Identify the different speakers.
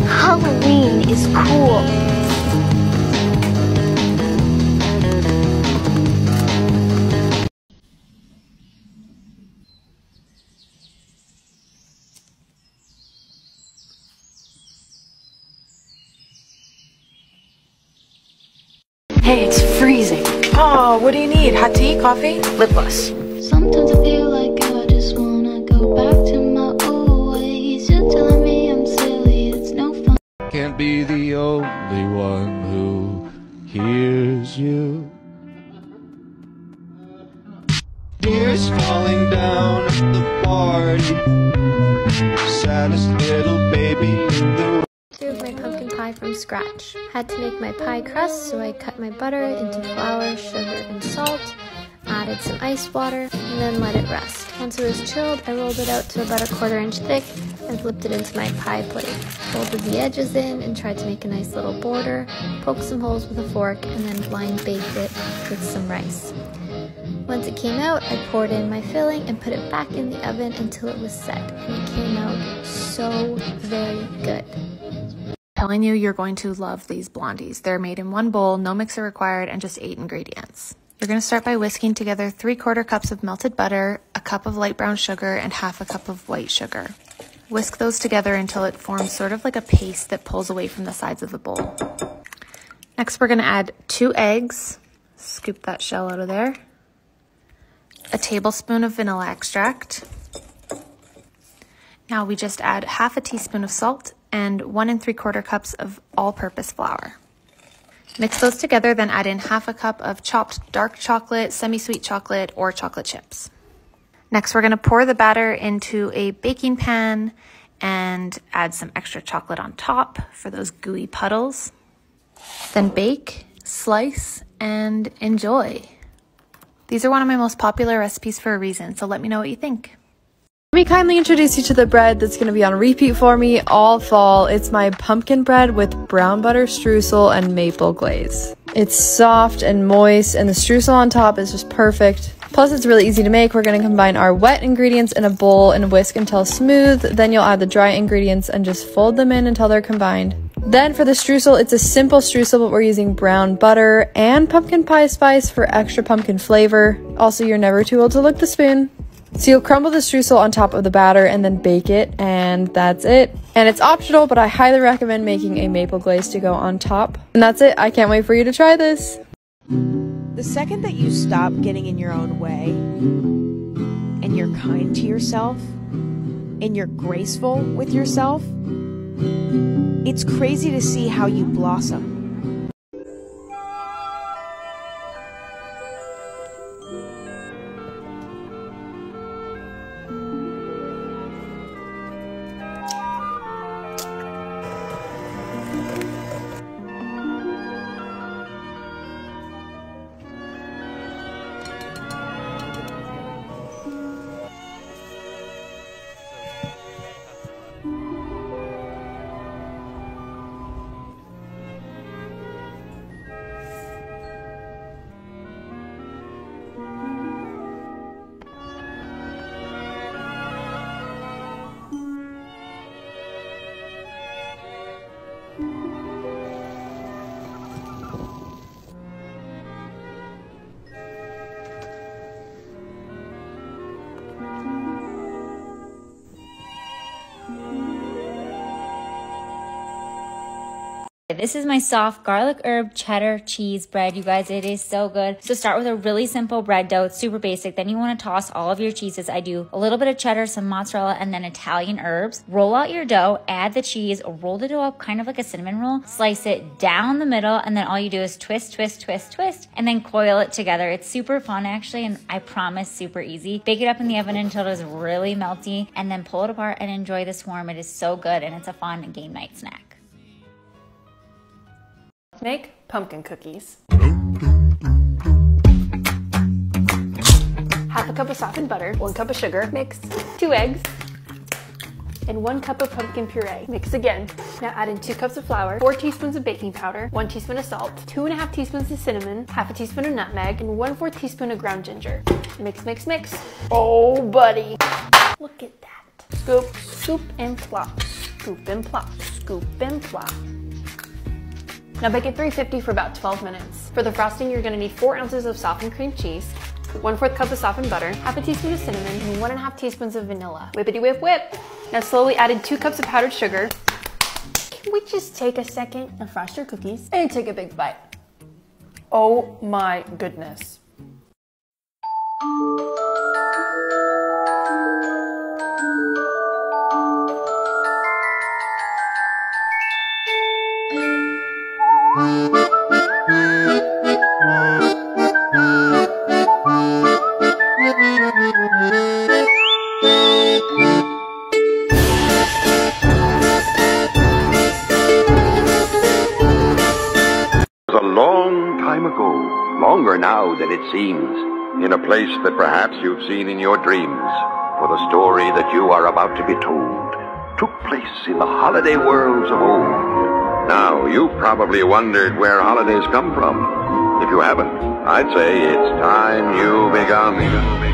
Speaker 1: Halloween. Halloween is cool.
Speaker 2: Hey, it's freezing. Oh, what do you need? Hot tea, coffee, lip gloss?
Speaker 3: Sometimes I feel like I just wanna go back to my old ways. You're telling me I'm silly, it's no fun.
Speaker 4: Can't be the only one who hears you. Tears falling down at the party. Saddest little baby in the
Speaker 5: Served my pumpkin pie from scratch. Had to make my pie crust, so I cut my butter into flour, sugar, and salt, added some ice water, and then let it rest. Once it was chilled, I rolled it out to about a 1/4 inch thick and flipped it into my pie plate. Folded the edges in and tried to make a nice little border, poked some holes with a fork, and then blind baked it with some rice. Once it came out, I poured in my filling and put it back in the oven until it was set, and it came out so very good.
Speaker 6: Telling you, you're going to love these blondies. They're made in one bowl, no mixer required, and just 8 ingredients. You're going to start by whisking together 3/4 cups of melted butter, a cup of light brown sugar, and 1/2 cup of white sugar. Whisk those together until it forms sort of like a paste that pulls away from the sides of the bowl. Next, we're going to add 2 eggs. Scoop that shell out of there. A tablespoon of vanilla extract. Now we just add 1/2 teaspoon of salt and 1 3/4 cups of all-purpose flour. Mix those together, then add in 1/2 cup of chopped dark chocolate, semi-sweet chocolate, or chocolate chips. Next, we're going to pour the batter into a baking pan and add some extra chocolate on top for those gooey puddles. Then bake, slice, and enjoy. These are one of my most popular recipes for a reason, so let me know what you think.
Speaker 7: Let me kindly introduce you to the bread that's going to be on repeat for me all fall. It's my pumpkin bread with brown butter streusel and maple glaze. It's soft and moist, and the streusel on top is just perfect. Plus, it's really easy to make. We're going to combine our wet ingredients in a bowl and whisk until smooth. Then you'll add the dry ingredients and just fold them in until they're combined. Then for the streusel, it's a simple streusel, but we're using brown butter and pumpkin pie spice for extra pumpkin flavor. Also, you're never too old to lick the spoon. So you'll crumble the streusel on top of the batter and then bake it, and that's it. And it's optional, but I highly recommend making a maple glaze to go on top. And that's it. I can't wait for you to try this.
Speaker 8: The second that you stop getting in your own way, and you're kind to yourself, and you're graceful with yourself, it's crazy to see how you blossom.
Speaker 9: This is my soft garlic herb cheddar cheese bread, you guys. It is so good. So start with a really simple bread dough. It's super basic. Then you want to toss all of your cheeses. I do a little bit of cheddar, some mozzarella, and then Italian herbs. Roll out your dough, add the cheese, roll the dough up kind of like a cinnamon roll, slice it down the middle, and then all you do is twist, twist, twist, twist, and then coil it together. It's super fun actually, and I promise super easy. Bake it up in the oven until it is really melty, and then pull it apart and enjoy this warm. It is so good, and it's a fun game night snack.
Speaker 2: Make pumpkin cookies. 1/2 cup of softened butter, 1 cup of sugar, mix, 2 eggs, and 1 cup of pumpkin puree. Mix again. Now add in 2 cups of flour, 4 teaspoons of baking powder, 1 teaspoon of salt, 2½ teaspoons of cinnamon, 1/2 teaspoon of nutmeg, and 1/4 teaspoon of ground ginger. Mix, mix, mix. Oh, buddy. Look at that. Scoop, scoop, and plop. Scoop and plop, scoop and plop. Now bake at 350 for about 12 minutes. For the frosting, you're gonna need 4 ounces of softened cream cheese, 1/4 cup of softened butter, half a teaspoon of cinnamon, and 1.5 teaspoons of vanilla. Whippity whip whip. Now slowly add in 2 cups of powdered sugar. Can we just take a second and frost your cookies and take a big bite? Oh my goodness.
Speaker 10: A long time ago, longer now than it seems, in a place that perhaps you've seen in your dreams, for the story that you are about to be told took place in the holiday worlds of old. Now, you've probably wondered where holidays come from. If you haven't, I'd say it's time you begun.